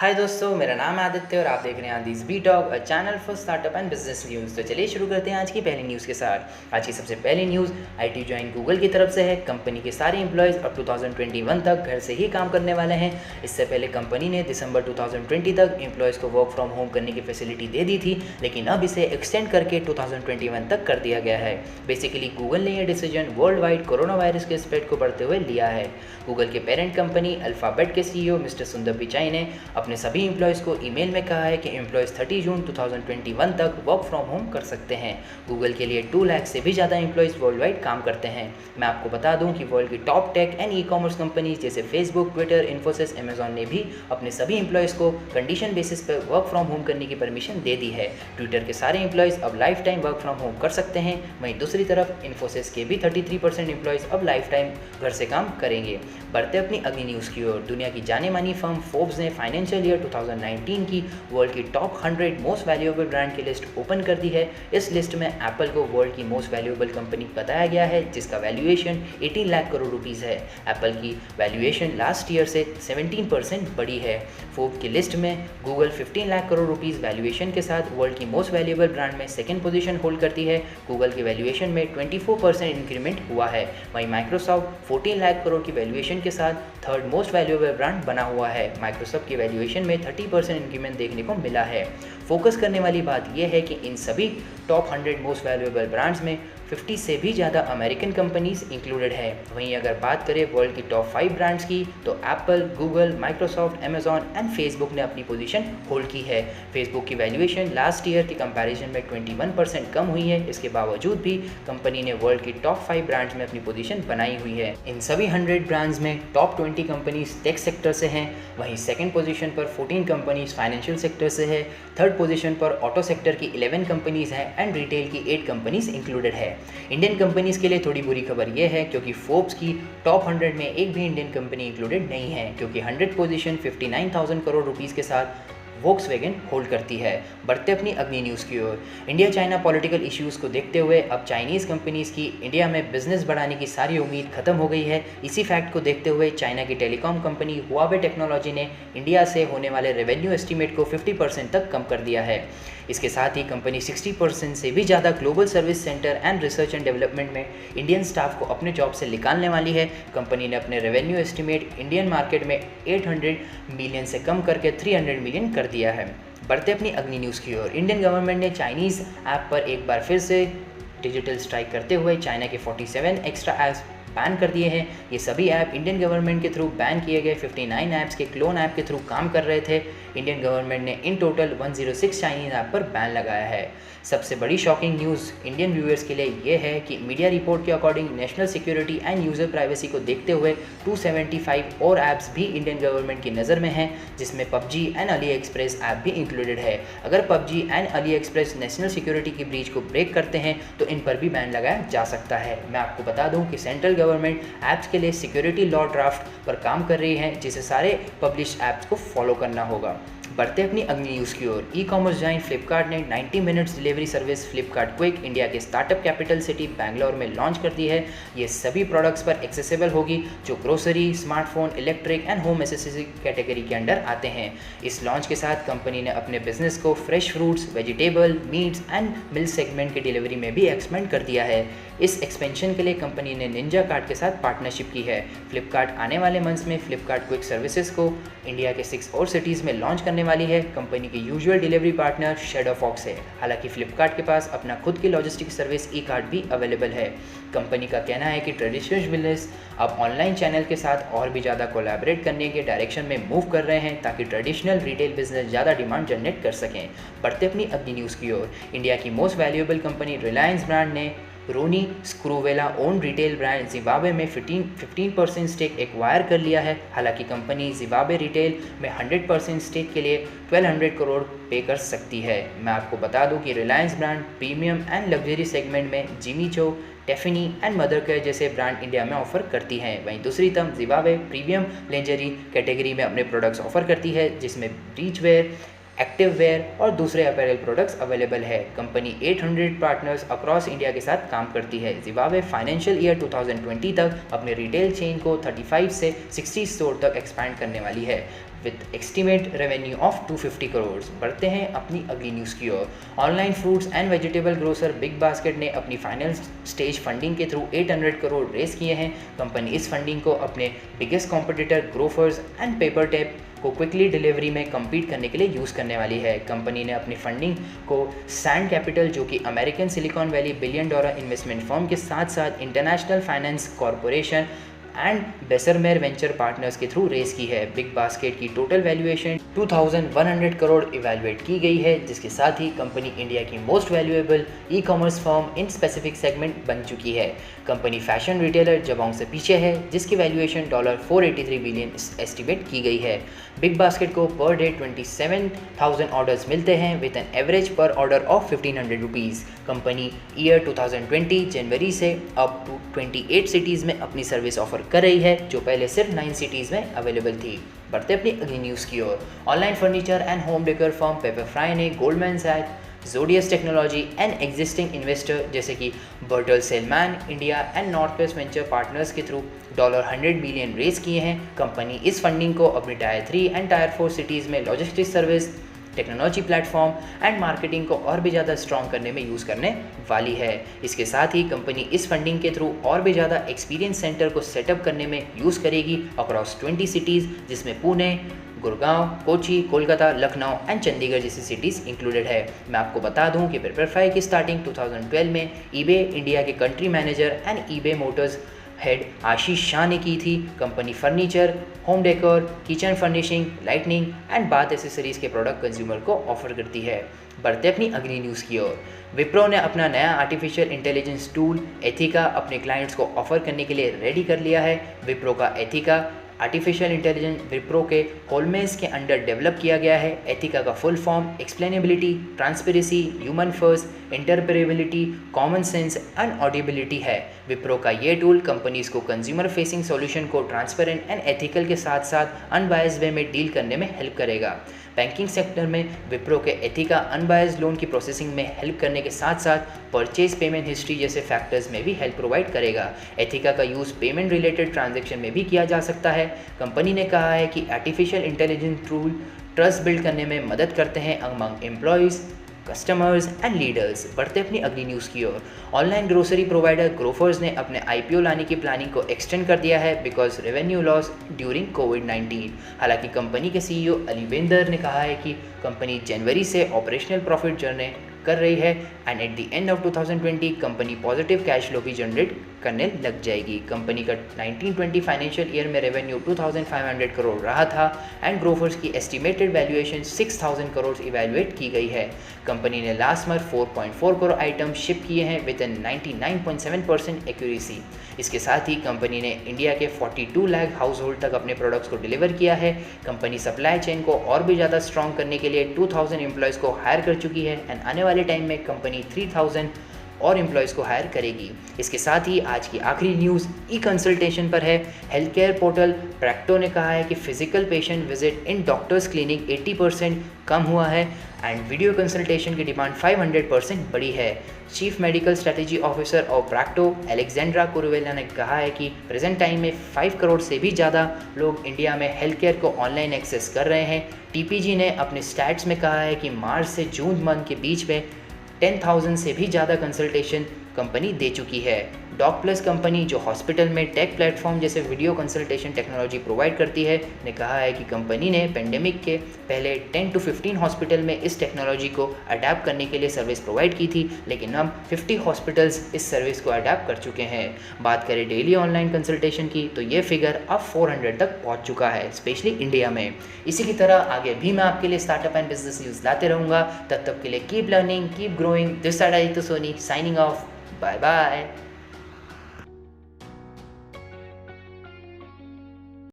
हाय दोस्तों, मेरा नाम है आदित्य और आप देख रहे हैं आदिस B talk, channel for startup and business news. तो चलिए शुरू करते हैं आज की पहली न्यूज़ के साथ। आज की सबसे पहली न्यूज़ आईटी जॉइन गूगल की तरफ से है। कंपनी के सारे एम्प्लॉयज़ अब 2021 तक घर से ही काम करने वाले हैं। इससे पहले कंपनी ने दिसंबर 2020 तक एम्प्लॉयज़ को वर्क फ्रॉम होम करने की फैसिलिटी दे दी थी, लेकिन अब इसे एक्सटेंड करके 2021 तक कर दिया गया है। बेसिकली गूगल ने यह decision world wide corona virus के स्प्रेड को बढ़ते हुए लिया है। गूगल के पेरेंट कंपनी अल्फ़ाबेट के सीईओ मिस्टर सुंदर पिचाई ने अपने सभी एम्प्लॉयज़ को ईमेल में कहा है कि एम्प्लॉयज़ 30 जून 2021 तक वर्क फ्रॉम होम कर सकते हैं। गूगल के लिए 2 लाख से भी ज़्यादा एम्प्लॉयज़ वर्ल्ड वाइड काम करते हैं। मैं आपको बता दूं कि वर्ल्ड की top tech and e commerce companies जैसे फेसबुक, ट्विटर, इन्फोसिस, अमेजॉन ने भी अपने सभी एम्प्लॉयज़ को कंडीशन बेसिस पर वर्क फ्रॉम होम करने की परमिशन दे दी है। ट्विटर के सारे एम्प्लॉयज़ अब life time work from home कर सकते हैं। वहीं दूसरी तरफ इन्फोसिस के भी 33% एम्प्लॉयज़ अब लाइफ टाइम घर से काम करेंगे। बढ़ते अपनी अगली न्यूज़ की ओर। दुनिया की जाने मानी फर्म फोर्ब्स ने फाइनेंशियल ईयर 2019 की वर्ल्ड की टॉप 100 मोस्ट वैल्यूएबल ब्रांड की लिस्ट ओपन कर दी है। इस लिस्ट में एप्पल को वर्ल्ड की मोस्ट वैल्यूएबल कंपनी बताया गया है, जिसका वैल्यूएशन 18 लाख करोड़ रुपीज़ है। एप्पल की वैल्यूएशन लास्ट ईयर से 17% बढ़ी है। फोर्ब्स की लिस्ट में Google 15 lakh crore rupees valuation के साथ वर्ल्ड की मोस्ट वैल्यूएबल ब्रांड में सेकेंड पोजीशन होल्ड करती है। गूगल की वैल्यूएशन में 24% इंक्रीमेंट हुआ है। वहीं माइक्रोसॉफ्ट 14 लाख करोड़ की वैल्यूएशन के साथ थर्ड मोस्ट वैल्यूएबल ब्रांड बना हुआ है। माइक्रोसॉफ्ट की वैल्यूएशन में 30% इंक्रीमेंट देखने को मिला है। फोकस करने वाली बात यह है कि इन सभी टॉप 100 मोस्ट वैल्यूएबल ब्रांड्स में 50 से भी ज़्यादा अमेरिकन कंपनीज इंक्लूडेड है। वहीं अगर बात करें वर्ल्ड की टॉप 5 ब्रांड्स की, तो Apple, Google, Microsoft, Amazon and Facebook ने अपनी पोजीशन होल्ड की है। फेसबुक की वैल्यूएशन लास्ट ईयर के कंपैरिजन में 21% कम हुई है। इसके बावजूद भी कंपनी ने वर्ल्ड की टॉप 5 ब्रांड्स में अपनी पोजीशन बनाई हुई है। इन सभी 100 ब्रांड्स में टॉप 20 कंपनीज टेक सेक्टर से हैं। वहीं सेकेंड पोजीशन पर 14 कंपनीज फाइनेंशियल सेक्टर से है। थर्ड पोजीशन पर ऑटो सेक्टर की 11 कंपनीज हैं एंड रिटेल की 8 कंपनीज इंक्लूडेड है। इंडियन कंपनीज के लिए थोड़ी बुरी खबर यह है क्योंकि फोर्ब्स की टॉप 100 में एक भी इंडियन कंपनी इंक्लूडेड नहीं है, क्योंकि 100 पोजीशन 59,000 करोड़ रुपीज़ के साथ वोक्सवैगन होल्ड करती है। बढ़ते अपनी अगली न्यूज़ की ओर। इंडिया चाइना पॉलिटिकल इश्यूज़ को देखते हुए अब चाइनीज़ कंपनीज़ की इंडिया में बिजनेस बढ़ाने की सारी उम्मीद खत्म हो गई है। इसी फैक्ट को देखते हुए चाइना की टेलीकॉम कंपनी हुआवे टेक्नोलॉजी ने इंडिया से होने वाले रेवेन्यू एस्टीमेट को 50% तक कम कर दिया है। इसके साथ ही कंपनी 60% से भी ज़्यादा global service centre and research and development में इंडियन स्टाफ को अपने जॉब से निकालने वाली है। कंपनी ने अपने रेवेन्यू एस्टीमेट इंडियन मार्केट में 800 मिलियन से कम करके 300 मिलियन कर दिया है। बढ़ते अपनी अगली न्यूज़ की ओर। इंडियन गवर्नमेंट ने चाइनीज़ ऐप पर एक बार फिर से डिजिटल स्ट्राइक करते हुए चाइना के 47 एक्स्ट्रा ऐप्स बैन कर दिए हैं। ये सभी ऐप इंडियन गवर्नमेंट के थ्रू बैन किए गए 59 ऐप्स के क्लोन ऐप के थ्रू काम कर रहे थे। इंडियन गवर्नमेंट ने इन टोटल 106 चाइनीज़ ऐप पर बैन लगाया है। सबसे बड़ी शॉकिंग न्यूज़ इंडियन व्यूअर्स के लिए ये है कि मीडिया रिपोर्ट के according national security end user privacy को देखते हुए 275 और ऐप्स भी इंडियन गवर्नमेंट की नज़र में हैं, जिसमें PUBG and Ali express app भी इंक्लूडेड है। अगर PUBG and Ali express national security की ब्रीच को ब्रेक करते हैं तो इन पर भी बैन लगाया जा सकता है। मैं आपको बता दूं कि सेंट्रल गवर्नमेंट ऐप्स के लिए सिक्योरिटी लॉ ड्राफ्ट पर काम कर रही है, जिसे सारे पब्लिश ऐप्स को फॉलो करना होगा। बढ़ते अपनी अगली न्यूज़ की ओर। ई कॉमर्स जाइंट फ्लिपकार्ट ने 90 minutes delivery service Flipkart quick India के स्टार्टअप कैपिटल सिटी बैंगलोर में लॉन्च कर दी है। ये सभी प्रोडक्ट्स पर एक्सेसिबल होगी जो grocery, smartphone, electric and home accessory category के अंडर आते हैं। इस लॉन्च के साथ कंपनी ने अपने बिजनेस को fresh fruits, vegetable, meets and milk segment की डिलीवरी में भी एक्सपेंड कर दिया है। इस एक्सपेंशन के लिए कंपनी ने निंजा कार्ट के साथ पार्टनरशिप की है। फ्लिपकार्ट आने वाले मंथ्स में फ्लिपकार्ट क्विक सर्विसेज को इंडिया के 6 और सिटीज़ में लॉन्च करने वाली है। कंपनी की usual delivery partner Shadowfax है। हालांकि फ्लिपकार्ट के पास अपना खुद की लॉजिस्टिक सर्विस ई कार्ट भी अवेलेबल है। कंपनी का कहना है कि ट्रेडिशनल बिजनेस अब ऑनलाइन चैनल के साथ और भी ज़्यादा कोलैबोरेट करने के डायरेक्शन में मूव कर रहे हैं, ताकि ट्रेडिशनल रिटेल बिजनेस ज़्यादा डिमांड जनरेट कर सकें। बढ़ते अपनी अगली न्यूज़ की ओर। इंडिया की most valuable company Reliance brand ने रोनी स्क्रूवेला ओन रिटेल ब्रांड जिम्बाब्वे में 15% स्टेक एक्वायर कर लिया है। हालांकि कंपनी जिम्बाब्वे रिटेल में 100% स्टेक के लिए 1200 करोड़ पे कर सकती है। मैं आपको बता दूं कि Reliance brand premium and luxury segment में जिमी चो, टेफिनी एंड मदर केयर जैसे ब्रांड इंडिया में ऑफर करती हैं। वहीं दूसरी तरफ जिम्बाब्वे प्रीमियम लेंजरी कैटेगरी में अपने प्रोडक्ट्स ऑफर करती है, जिसमें बीच वेयर, एक्टिव वेयर और दूसरे अपैरल प्रोडक्ट्स अवेलेबल है। कंपनी 800 पार्टनर्स अक्रॉस इंडिया के साथ काम करती है। जिम्बाब्वे फाइनेंशियल ईयर 2020 तक अपने रिटेल चेन को 35 से 60 स्टोर तक एक्सपैंड करने वाली है। With estimate revenue of 250 crore. बढ़ते हैं अपनी अगली न्यूज़ की ओर। Online fruits and vegetable grocer Big Basket ने अपनी फाइनल स्टेज फंडिंग के थ्रू 800 करोड़ रेस किए हैं। कंपनी इस फंडिंग को अपने biggest competitor Grofers and PepperTap को क्विकली डिलीवरी में कम्पीट करने के लिए यूज़ करने वाली है। कंपनी ने अपनी फंडिंग को सैंड कैपिटल, जो कि American Silicon Valley $1 billion investment firm के साथ साथ International Finance Corporation and Bessemer venture partners के थ्रू रेस की है। बिग बास्केट की टोटल वैल्यूएशन 2100 करोड़ इवैल्यूएट की गई है, जिसके साथ ही कंपनी इंडिया की most valuable e commerce firm in specific segment बन चुकी है। कंपनी फैशन रिटेलर जबोंग से पीछे है, जिसकी वैल्यूएशन $483 बिलियन एस्टिमेट की गई है। बिग बास्केट को पर डे 27,000 ऑर्डर्स मिलते हैं विद एन एवरेज पर order of 1500 rupees. Company year 2020 जनवरी से अब 28 सिटीज़ में अपनी सर्विस ऑफर कर रही है, जो पहले सिर्फ 9 सिटीज़ में अवेलेबल थी। बढ़ते अपनी अगली न्यूज़ की ओर। Online furniture and home decor firm Pepperfry ने गोल्डमैन सैक्स, Zodius technology and existing investor जैसे कि Bertelsmann India and north west venture partners के थ्रू $100 बिलियन रेस किए हैं। कंपनी इस फंडिंग को अपनी टायर 3 एंड टायर 4 सिटीज़ में logistics service, technology platform and marketing को और भी ज़्यादा स्ट्रॉन्ग करने में यूज़ करने वाली है। इसके साथ ही कंपनी इस फंडिंग के थ्रू और भी ज़्यादा एक्सपीरियंस सेंटर को सेटअप करने में यूज़ करेगी अक्रॉस 20 सिटीज़, जिसमें पुणे, गुड़गांव, कोची, कोलकाता, लखनऊ एंड चंडीगढ़ जैसी सिटीज़ इंक्लूडेड है। मैं आपको बता दूं कि पेपरफ्राई की स्टार्टिंग 2012 में ईबे इंडिया के country manager and eBay Motors head Ashish Shah ने की थी। Company furniture, home decor, kitchen furnishing, lightning and bath accessories के प्रोडक्ट कंज्यूमर को ऑफर करती है। बढ़ते अपनी अगली न्यूज़ की ओर। विप्रो ने अपना नया आर्टिफिशियल इंटेलिजेंस टूल एथिका अपने क्लाइंट्स को ऑफर करने के लिए रेडी कर लिया है। विप्रो का एथिका आर्टिफिशियल इंटेलिजेंस विप्रो के होलमेस के अंडर डेवलप किया गया है। एथिका का full form explainability, transparency, human first, interpretability, common sense and auditability है। विप्रो का ये टूल कंपनीज को कंज्यूमर फेसिंग सॉल्यूशन को ट्रांसपेरेंट एंड एथिकल के साथ साथ अनबायस्ड वे में डील करने में हेल्प करेगा। बैंकिंग सेक्टर में विप्रो के एथिका अनबायस्ड लोन की प्रोसेसिंग में हेल्प करने के साथ साथ परचेज, पेमेंट हिस्ट्री जैसे फैक्टर्स में भी हेल्प प्रोवाइड करेगा। एथिका का यूज़ पेमेंट रिलेटेड ट्रांजैक्शन में भी किया जा सकता है। कंपनी ने कहा है कि artificial intelligence tool trust build करने में मदद करते हैं among employees, customers and leaders. बढ़ते अपनी अगली न्यूज़ की ओर। ऑनलाइन ग्रोसरी प्रोवाइडर ग्रोफर्स ने अपने IPO लाने की प्लानिंग को एक्सटेंड कर दिया है बिकॉज रेवेन्यू लॉस ड्यूरिंग कोविड-19। हालांकि कंपनी के CEO अलीवेंदर ने कहा है कि कंपनी जनवरी से ऑपरेशनल प्रॉफिट जनरेट कर रही है and at the end of 2020 company positive cash flow भी जनरेट करने लग जाएगी। कंपनी का 1920 फाइनेंशियल ईयर में रेवेन्यू 2500 करोड़ रहा था एंड ग्रोफर्स की एस्टिमेटेड वैल्यूएशन 6000 करोड़ इवैल्यूएट की गई है। कंपनी ने last month 4.4 crore item ship किए हैं विद 99.7% एक्यूरेसी। इसके साथ ही कंपनी ने इंडिया के 42 लाख हाउस होल्ड तक अपने प्रोडक्ट्स को डिलीवर किया है। कंपनी सप्लाई चेन को और भी ज़्यादा स्ट्रॉन्ग करने के लिए 2000 एम्प्लॉयज़ को हायर कर चुकी है एंड आने वाले टाइम में कंपनी 3000 और एम्प्लॉयज़ को हायर करेगी। इसके साथ ही आज की आखिरी न्यूज़ ई कंसल्टेशन पर है। हेल्थ केयर पोर्टल प्रैक्टो ने कहा है कि physical patient visit in doctors clinic 80% कम हुआ है एंड वीडियो कंसल्टेशन की डिमांड 500% बढ़ी है। Chief medical strategy officer of Practo Alexandra Kuruvilla ने कहा है कि प्रेजेंट टाइम में 5 करोड़ से भी ज़्यादा लोग इंडिया में हेल्थ केयर को ऑनलाइन एक्सेस कर रहे हैं। TPG ने अपने स्टैट्स में कहा है कि मार्च से जून मंथ के बीच में 10,000 से भी ज़्यादा कंसल्टेशन कंपनी दे चुकी है। डॉक प्लस कंपनी जो हॉस्पिटल में टेक प्लेटफॉर्म जैसे वीडियो कंसल्टेशन टेक्नोलॉजी प्रोवाइड करती है ने कहा है कि कंपनी ने पेंडेमिक के पहले 10 to 15 हॉस्पिटल में इस टेक्नोलॉजी को अडेप्ट करने के लिए सर्विस प्रोवाइड की थी, लेकिन अब 50 हॉस्पिटल्स इस सर्विस को अडेप्ट कर चुके हैं। बात करें डेली ऑनलाइन कंसल्टेशन की तो ये फिगर अब 400 तक पहुँच चुका है, स्पेशली इंडिया में। इसी की तरह आगे भी मैं आपके लिए स्टार्टअप एंड बिजनेस न्यूज़ लाते रहूँगा। तब तक के लिए keep learning, keep growing. This side Aditya Soni signing off. Bye bye.